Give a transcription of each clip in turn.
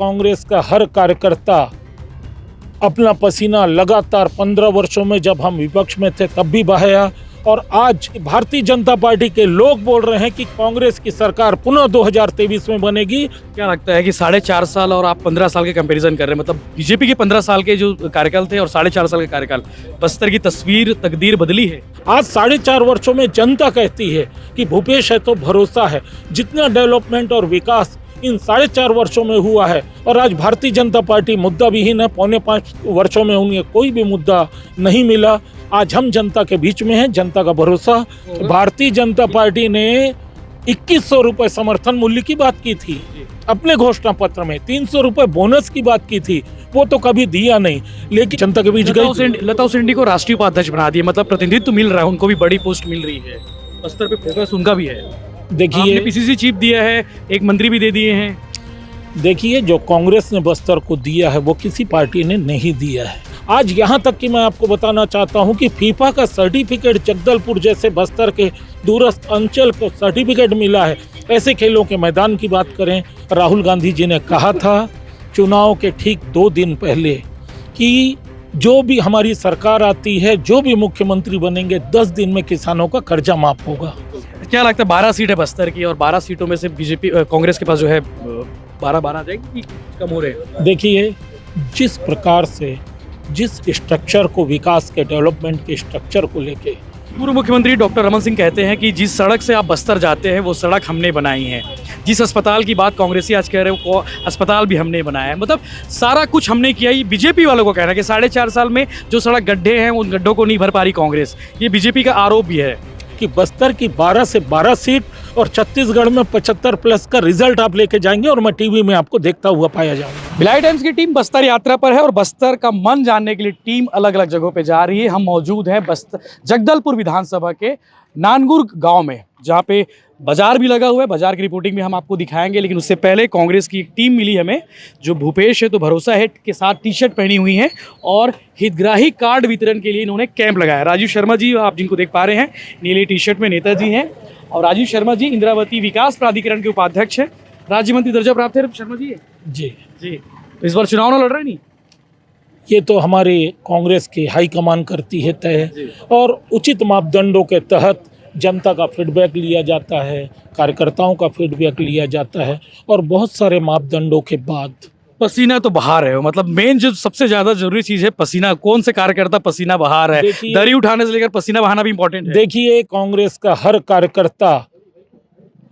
कांग्रेस का हर कार्यकर्ता अपना पसीना लगातार 15 वर्षों में जब हम विपक्ष में थे तब भी बहाया, और आज भारतीय जनता पार्टी के लोग बोल रहे हैं कि कांग्रेस की सरकार पुनः 2023 में बनेगी। क्या लगता है कि 4.5 साल और आप 15 साल के कंपैरिजन कर रहे हैं, मतलब बीजेपी के 15 साल के जो कार्यकाल थे और 4.5 साल के कार्यकाल, बस्तर की तस्वीर तकदीर बदली है? आज 4.5 वर्षों में जनता कहती है कि भूपेश है तो भरोसा है। जितना डेवलपमेंट और विकास इन 4.5 वर्षों में हुआ है, और आज भारतीय जनता पार्टी मुद्दा विहीन है। 4.25 वर्षों में उन्हें कोई भी मुद्दा नहीं मिला। आज हम जनता के बीच में हैं, जनता का भरोसा। भारतीय जनता पार्टी ने 2100 रुपए समर्थन मूल्य की बात की थी अपने घोषणा पत्र में, 300 रुपए बोनस की बात की थी, वो तो कभी दिया नहीं, लेकिन जनता के बीच गई। लता उसेंडी को राष्ट्रीय उपाध्यक्ष बना दिया, मतलब प्रतिनिधित्व मिल रहा है, उनको भी बड़ी पोस्ट मिल रही है, बस्तर पे फोकस उनका भी है। देखिए, पीसीसी चीफ दिया है, एक मंत्री भी दे दिए हैं। देखिए, जो कांग्रेस ने बस्तर को दिया है वो किसी पार्टी ने नहीं दिया है। आज यहाँ तक कि मैं आपको बताना चाहता हूँ कि फीफा का सर्टिफिकेट जगदलपुर जैसे बस्तर के दूरस्थ अंचल को सर्टिफिकेट मिला है। ऐसे खेलों के मैदान की बात करें, राहुल गांधी जी ने कहा था चुनाव के ठीक 2 दिन पहले कि जो भी हमारी सरकार आती है, जो भी मुख्यमंत्री बनेंगे, 10 दिन में किसानों का कर्जा माफ होगा। क्या लगता है 12 सीट है बस्तर की, और 12 सीटों में से बीजेपी कांग्रेस के पास जो है 12 आ जाएगी कि कम हो रहे हैं? देखिए, जिस प्रकार से जिस स्ट्रक्चर को, विकास के डेवलपमेंट के स्ट्रक्चर को लेके पूर्व मुख्यमंत्री डॉक्टर रमन सिंह कहते हैं कि जिस सड़क से आप बस्तर जाते हैं वो सड़क हमने बनाई है। जिस अस्पताल की बात कांग्रेसी आज कह रहे हैं वो अस्पताल भी हमने बनाया है, मतलब सारा कुछ हमने किया। ये बीजेपी वालों को कहना है कि 4.5 साल में जो सड़क गड्ढे हैं उन गड्ढों को नहीं भर पा रही कांग्रेस। ये बीजेपी का आरोप भी है कि बस्तर की 12 से 12 सीट और छत्तीसगढ़ में 75 प्लस का रिजल्ट आप लेके जाएंगे और मैं टीवी में आपको देखता हुआ पाया जाऊंगा। भिलाई टाइम्स की टीम बस्तर यात्रा पर है और बस्तर का मन जानने के लिए टीम अलग अलग जगहों पे जा रही है। हम मौजूद हैं बस्तर जगदलपुर विधानसभा के नानगुर गांव में, जहां पे बाजार भी लगा हुआ है। बाजार की रिपोर्टिंग भी हम आपको दिखाएंगे, लेकिन उससे पहले कांग्रेस की एक टीम मिली हमें जो भूपेश है तो भरोसा है के साथ टी-शर्ट पहनी हुई है और हितग्राही कार्ड वितरण के लिए इन्होंने कैंप लगाया। राजीव शर्मा जी, आप जिनको देख पा रहे हैं, नीली टी-शर्ट में नेताजी हैं, और राजीव शर्मा जी इंद्रावती विकास प्राधिकरण के उपाध्यक्ष हैं, राज्य मंत्री दर्जा प्राप्त है शर्मा जी। जी जी, तो इस बार चुनाव ना लड़ रहे नहीं? ये तो हमारे कांग्रेस की हाईकमान करती है तय, और उचित मापदंडों के तहत जनता का फीडबैक लिया जाता है, कार्यकर्ताओं का फीडबैक लिया जाता है, और बहुत सारे मापदंडों के बाद पसीना तो बहा रहे हो, मतलब मेन जो सबसे ज्यादा जरूरी चीज है पसीना। कौन से कार्यकर्ता पसीना बहा रहा है? दरी उठाने से लेकर पसीना बहाना भी इंपॉर्टेंट है। देखिए, कांग्रेस का हर कार्यकर्ता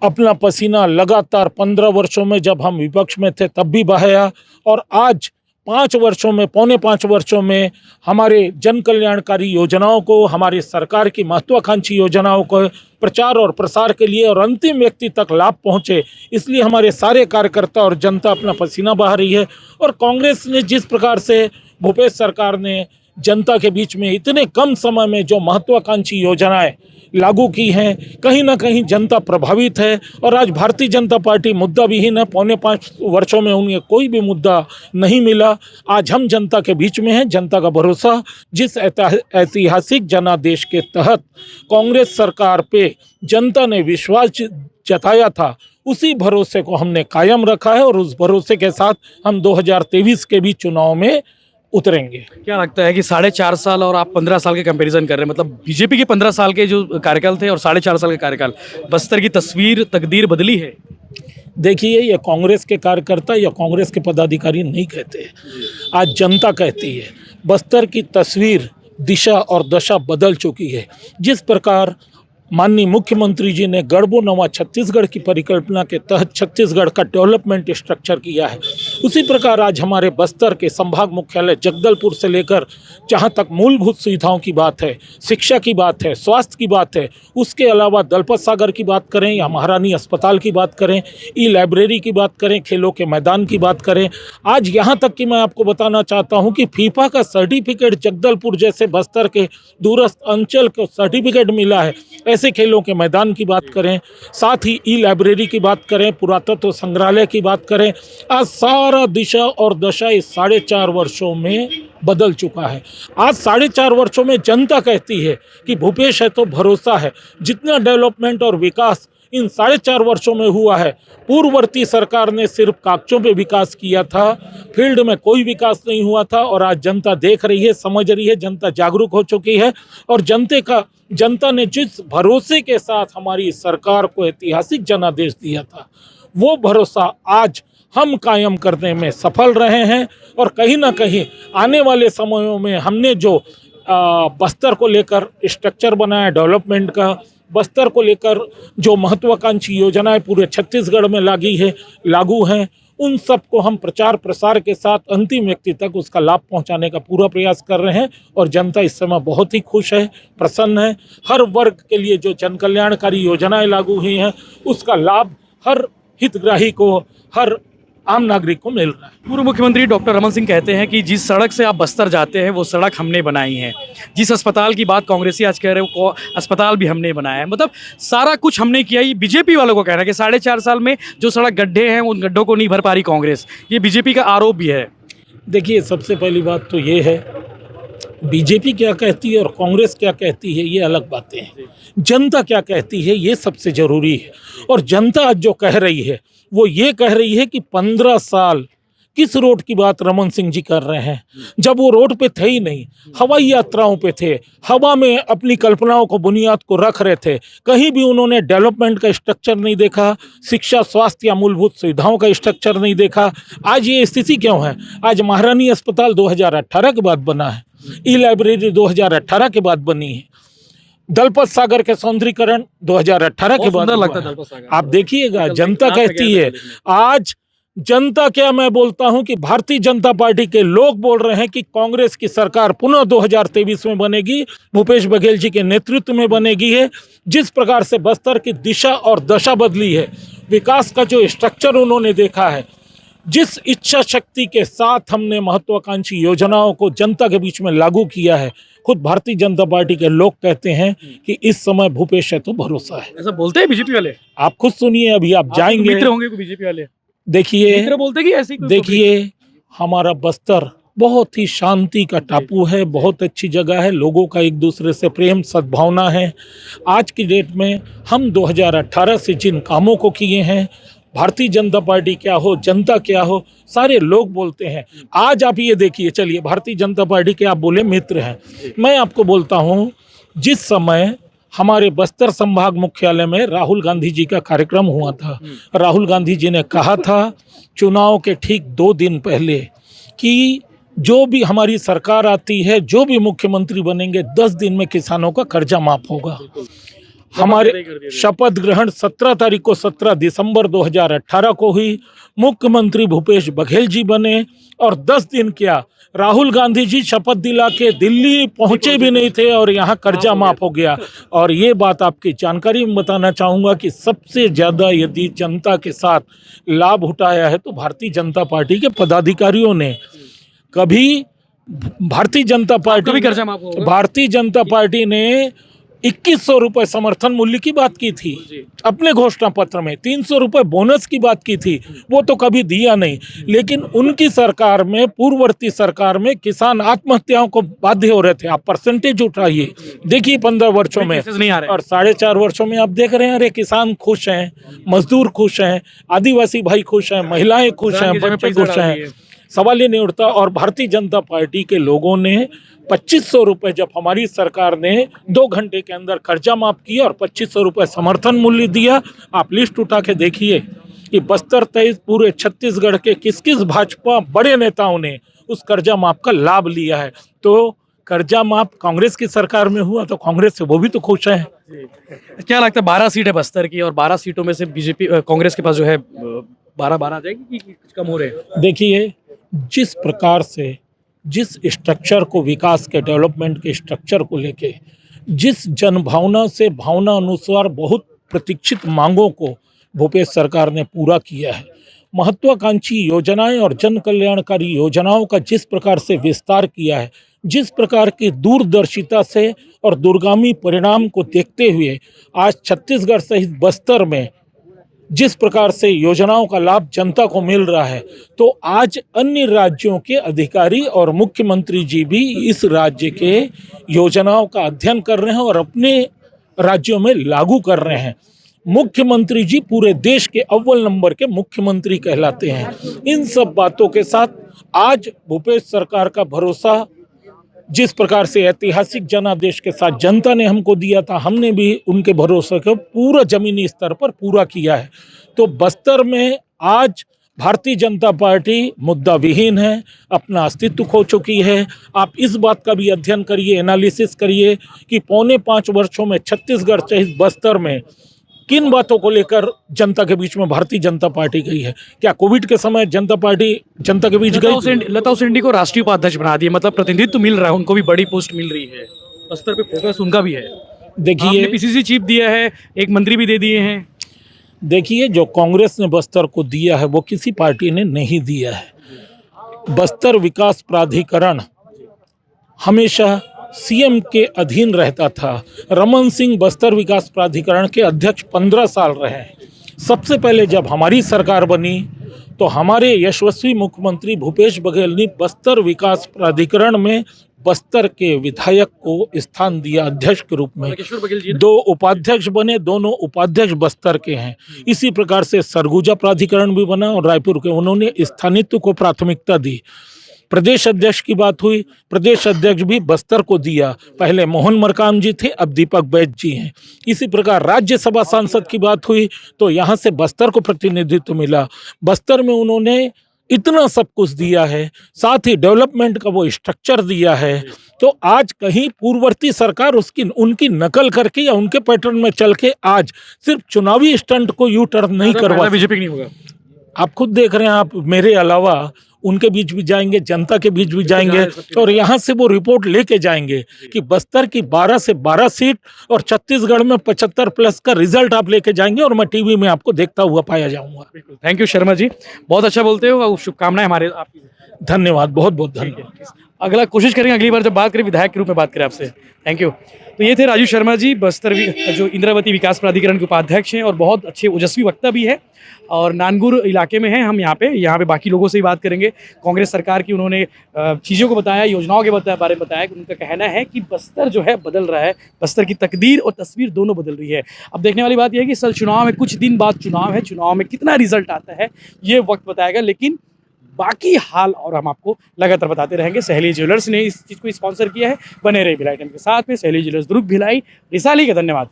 अपना पसीना लगातार 15 वर्षों में जब हम विपक्ष में थे तब भी बहाया, और आज 5 वर्षों में, 4.25 वर्षों में हमारे जन कल्याणकारी योजनाओं को, हमारी सरकार की महत्वाकांक्षी योजनाओं को प्रचार और प्रसार के लिए और अंतिम व्यक्ति तक लाभ पहुंचे, इसलिए हमारे सारे कार्यकर्ता और जनता अपना पसीना बहा रही है। और कांग्रेस ने जिस प्रकार से, भूपेश सरकार ने जनता के बीच में इतने कम समय में जो महत्वाकांक्षी योजनाएं लागू की हैं, कहीं ना कहीं जनता प्रभावित है। और आज भारतीय जनता पार्टी मुद्दा विहीन है। 4.25 वर्षों में उन्हें कोई भी मुद्दा नहीं मिला। आज हम जनता के बीच में हैं, जनता का भरोसा। जिस ऐतिहासिक जनादेश के तहत कांग्रेस सरकार पे जनता ने विश्वास जताया था, उसी भरोसे को हमने कायम रखा है, और उस भरोसे के साथ हम 2023 के भी चुनाव में उतरेंगे। क्या लगता है कि 4.5 साल और आप 15 साल के कंपैरिजन कर रहे हैं, मतलब बीजेपी के 15 साल के जो कार्यकाल थे और 4.5 साल के कार्यकाल, बस्तर की तस्वीर तकदीर बदली है? देखिए, ये कांग्रेस के कार्यकर्ता या कांग्रेस के पदाधिकारी नहीं कहते, आज जनता कहती है। बस्तर की तस्वीर, दिशा और दशा बदल चुकी है। जिस प्रकार माननीय मुख्यमंत्री जी ने गढ़बो नवा छत्तीसगढ़ की परिकल्पना के तहत छत्तीसगढ़ का डेवलपमेंट स्ट्रक्चर किया है, उसी प्रकार आज हमारे बस्तर के संभाग मुख्यालय जगदलपुर से लेकर जहां तक मूलभूत सुविधाओं की बात है, शिक्षा की बात है, स्वास्थ्य की बात है, उसके अलावा दलपत सागर की बात करें या महारानी अस्पताल की बात करें, ई लाइब्रेरी की बात करें, खेलों के मैदान की बात करें, आज यहाँ तक कि मैं आपको बताना चाहता हूँ कि फीफा का सर्टिफिकेट जगदलपुर जैसे बस्तर के दूरस्थ अंचल को सर्टिफिकेट मिला है। ऐसे खेलों के मैदान की बात करें, साथ ही ई लाइब्रेरी की बात करें, पुरातत्व संग्रहालय की बात करें, आज सारा दिशा और दशा इस 4.5 वर्षों में बदल चुका है। आज 4.5 वर्षों में जनता कहती है कि भूपेश है तो भरोसा है। जितना डेवलपमेंट और विकास इन 4.5 वर्षों में हुआ है। पूर्ववर्ती सरकार ने सिर्फ कागजों पे विकास किया था, फील्ड में कोई विकास नहीं हुआ था। और आज जनता देख रही है, समझ रही है, जनता जागरूक हो चुकी है। और जनता ने जिस भरोसे के साथ हमारी सरकार को ऐतिहासिक जनादेश दिया था, वो भरोसा आज हम कायम करने में सफल रहे हैं। और कहीं ना कहीं आने वाले समयों में हमने जो बस्तर को लेकर स्ट्रक्चर बनाया डेवलपमेंट का, बस्तर को लेकर जो महत्वाकांक्षी योजनाएं पूरे छत्तीसगढ़ में लागू हैं, उन सब को हम प्रचार प्रसार के साथ अंतिम व्यक्ति तक उसका लाभ पहुंचाने का पूरा प्रयास कर रहे हैं। और जनता इस समय बहुत ही खुश है, प्रसन्न है। हर वर्ग के लिए जो जन कल्याणकारी योजनाएं लागू हुई हैं, उसका लाभ हर हितग्राही को, हर आम नागरिक को मिल रहा है। पूर्व मुख्यमंत्री डॉक्टर रमन सिंह कहते हैं कि जिस सड़क से आप बस्तर जाते हैं वो सड़क हमने बनाई है। जिस अस्पताल की बात कांग्रेसी आज कह रहे हो, वो अस्पताल भी हमने बनाया है। मतलब सारा कुछ हमने किया। ये बीजेपी वालों को कहना है कि 4.5 साल में जो सड़क गड्ढे हैं उन गड्ढों को नहीं भर पा रही कांग्रेस। ये बीजेपी का आरोप भी है। देखिए, सबसे पहली बात तो ये है, बीजेपी क्या कहती है और कांग्रेस क्या कहती है ये अलग बातें हैं। जनता क्या कहती है ये सबसे जरूरी है। और जनता आज जो कह रही है वो ये कह रही है कि 15 साल किस रोड की बात रमन सिंह जी कर रहे हैं, जब वो रोड पे थे ही नहीं, हवाई यात्राओं पे थे, हवा में अपनी कल्पनाओं को, बुनियाद को रख रहे थे। कहीं भी उन्होंने डेवलपमेंट का स्ट्रक्चर नहीं देखा, शिक्षा, स्वास्थ्य या मूलभूत सुविधाओं का स्ट्रक्चर नहीं देखा। आज ये स्थिति क्यों है? आज महारानी अस्पताल 2018 के बाद बना है, ई लाइब्रेरी 2018 के बाद बनी है, दलपत सागर के सौंदर्यीकरण 2018 के बाद सुंदर लगता हुआ है है। दलपत सागर। आप देखिएगा, जनता यहाँ पे कहती गए थे है। देखने। आज जनता क्या, मैं बोलता हूं कि भारतीय जनता पार्टी के लोग बोल रहे हैं कि कांग्रेस की सरकार पुनः 2023 में बनेगी, भूपेश बघेल जी के नेतृत्व में बनेगी है। जिस प्रकार से बस्तर की दिशा और दशा बदली है, विकास का जो स्ट्रक्चर उन्होंने देखा है, जिस इच्छा शक्ति के साथ हमने महत्वाकांक्षी योजनाओं को जनता के बीच में लागू किया है, खुद भारतीय जनता पार्टी के लोग कहते हैं कि इस समय भूपेश है तो भरोसा है। ऐसा बोलते हैं बीजेपी वाले? आप खुद सुनिए, अभी आप जाएंगे, मित्र होंगे बीजेपी वाले, देखिए, मित्र बोलते कि ऐसे ही कोई देखिए हमारा बस्तर बहुत ही शांति का टापू है, बहुत अच्छी जगह है, लोगों का एक दूसरे से प्रेम सद्भावना है। आज की डेट में हम 2018 से जिन कामों को किए हैं, भारतीय जनता पार्टी क्या हो, जनता क्या हो, सारे लोग बोलते हैं। आज आप ये देखिए, चलिए भारतीय जनता पार्टी के आप बोले मित्र हैं, मैं आपको बोलता हूँ, जिस समय हमारे बस्तर संभाग मुख्यालय में राहुल गांधी जी का कार्यक्रम हुआ था, राहुल गांधी जी ने कहा था चुनाव के ठीक 2 दिन पहले कि जो भी हमारी सरकार आती है, जो भी मुख्यमंत्री बनेंगे, 10 दिन में किसानों का कर्जा माफ होगा। हमारे शपथ ग्रहण 17 तारीख को, 17 दिसंबर 2018 को हुई। मुख्यमंत्री भूपेश बघेल जी बने और 10 दिन क्या, राहुल गांधी जी शपथ दिला के दिल्ली पहुंचे भी नहीं थे और यहाँ कर्जा माफ हो गया। और ये बात आपकी जानकारी में बताना चाहूँगा कि सबसे ज़्यादा यदि जनता के साथ लाभ उठाया है तो भारतीय जनता पार्टी के पदाधिकारियों ने। कभी भारतीय जनता पार्टी, भी कर्जा माफ होगा? भारतीय जनता पार्टी ने 2100 रुपये समर्थन मूल्य की बात की थी अपने घोषणा पत्र में, 300 रुपये बोनस की बात की थी, वो तो कभी दिया नहीं। लेकिन उनकी सरकार में, पूर्ववर्ती सरकार में किसान आत्महत्याओं को बाध्य हो रहे थे। आप परसेंटेज उठाइए, देखिए 15 वर्षों में नहीं आ रहे। और 4.5 वर्षों में आप देख रहे हैं, अरे किसान खुश हैं, मजदूर खुश हैं, आदिवासी भाई खुश हैं, महिलाएं खुश हैं, बच्चे खुश हैं, सवाल ही नहीं उठता। और भारतीय जनता पार्टी के लोगों ने 2500 रुपये जब हमारी सरकार ने 2 घंटे के अंदर कर्जा माफ किया और 2500 रुपये समर्थन मूल्य दिया, आप लिस्ट उठा के देखिए कि बस्तर सहित पूरे छत्तीसगढ़ के किस किस भाजपा बड़े नेताओं ने उस कर्जा माफ का लाभ लिया है। तो कर्जा माफ कांग्रेस की सरकार में हुआ तो कांग्रेस से वो भी तो खुश है। क्या लगता है 12 सीट है बस्तर की और 12 सीटों में से बीजेपी कांग्रेस के पास जो है 12 आ जाएगी कि कुछ कम हो रहे हैं? देखिए, जिस प्रकार से, जिस स्ट्रक्चर को, विकास के, डेवलपमेंट के स्ट्रक्चर को लेके, जिस जनभावना से, भावना अनुसार बहुत प्रतीक्षित मांगों को भूपेश सरकार ने पूरा किया है, महत्वाकांक्षी योजनाएं और जन कल्याणकारी योजनाओं का जिस प्रकार से विस्तार किया है, जिस प्रकार की दूरदर्शिता से और दूरगामी परिणाम को देखते हुए आज छत्तीसगढ़ सहित बस्तर में जिस प्रकार से योजनाओं का लाभ जनता को मिल रहा है, तो आज अन्य राज्यों के अधिकारी और मुख्यमंत्री जी भी इस राज्य के योजनाओं का अध्ययन कर रहे हैं और अपने राज्यों में लागू कर रहे हैं। मुख्यमंत्री जी पूरे देश के अव्वल नंबर के मुख्यमंत्री कहलाते हैं। इन सब बातों के साथ आज भूपेश सरकार का भरोसा जिस प्रकार से ऐतिहासिक जनादेश के साथ जनता ने हमको दिया था, हमने भी उनके भरोसे को पूरा जमीनी स्तर पर पूरा किया है। तो बस्तर में आज भारतीय जनता पार्टी मुद्दा विहीन है, अपना अस्तित्व खो चुकी है। आप इस बात का भी अध्ययन करिए, एनालिसिस करिए कि पौने 5 वर्षों में छत्तीसगढ़ सहित बस्तर में किन बातों को लेकर जनता के बीच में भारतीय जनता पार्टी गई है। क्या कोविड के समय जनता पार्टी जनता के बीच गई? लता उसेंडी को राष्ट्रीय उपाध्यक्ष बना दिया, मतलब प्रतिनिधित्व मिल रहा है, उनको भी बड़ी पोस्ट मिल रही है, बस्तर पे फोकस उनका भी है। देखिए पीसीसी चीफ दिया है, एक मंत्री भी दे दिए हैं। देखिए, जो कांग्रेस ने बस्तर को दिया है वो किसी पार्टी ने नहीं दिया है। बस्तर विकास प्राधिकरण हमेशा सीएम के अधीन रहता था। रमन सिंह बस्तर विकास प्राधिकरण के अध्यक्ष 15 साल रहे। सबसे पहले जब हमारी सरकार बनी तो हमारे यशस्वी मुख्यमंत्री भूपेश बघेल ने बस्तर विकास प्राधिकरण में बस्तर के विधायक को स्थान दिया अध्यक्ष के रूप में। किशोर बघेल जी 2 उपाध्यक्ष बने, दोनों उपाध्यक्ष बस्तर के हैं। इसी प्रकार से सरगुजा प्राधिकरण भी बना और रायपुर के उन्होंने स्थानित्व को प्राथमिकता दी। प्रदेश अध्यक्ष की बात हुई, प्रदेश अध्यक्ष भी बस्तर को दिया। पहले मोहन मरकाम जी थे, अब दीपक बैज जी हैं। इसी प्रकार राज्यसभा सांसद की बात हुई तो यहाँ से बस्तर को प्रतिनिधित्व मिला। बस्तर में उन्होंने इतना सब कुछ दिया है, साथ ही डेवलपमेंट का वो स्ट्रक्चर दिया है। तो आज कहीं पूर्ववर्ती सरकार उनकी नकल करके या उनके पैटर्न में चल के आज सिर्फ चुनावी स्टंट को यू टर्न नहीं करवा। बीजेपी नहीं होगा। आप खुद देख रहे हैं, आप मेरे अलावा उनके बीच भी जाएंगे, जनता के बीच भी जाएंगे और यहाँ से वो रिपोर्ट लेके जाएंगे कि बस्तर की 12 से 12 सीट और छत्तीसगढ़ में 75 प्लस का रिजल्ट आप लेके जाएंगे और मैं टीवी में आपको देखता हुआ पाया जाऊंगा। थैंक यू शर्मा जी, बहुत अच्छा बोलते हो, शुभकामनाएं हमारे आपकी। धन्यवाद, बहुत बहुत धन्यवाद। अगला कोशिश करेंगे अगली बार जब बात करें विधायक के रूप में बात करें आपसे। Thank you. तो ये थे राजू शर्मा जी, बस्तर जो इंद्रावती विकास प्राधिकरण के उपाध्यक्ष हैं और बहुत अच्छे ओजस्वी वक्ता भी है और नानगुर इलाके में हैं हम यहाँ पे बाकी लोगों से ही बात करेंगे। कांग्रेस सरकार की उन्होंने चीज़ों को बताया, योजनाओं के बारे में बताया कि उनका कहना है कि बस्तर जो है बदल रहा है, बस्तर की तकदीर और तस्वीर दोनों बदल रही है। अब देखने वाली बात यह है कि सल चुनाव में कुछ दिन बाद चुनाव है, चुनाव में कितना रिजल्ट आता है ये वक्त बताएगा, लेकिन बाकी हाल और हम आपको लगातार बताते रहेंगे। सहेली ज्वेलर्स ने इस चीज़ को स्पॉन्सर किया है। बने रहे भिलाई टाइम के साथ में। सहेली ज्वेलर्स दुर्ग, भिलाई, रिसाली का धन्यवाद।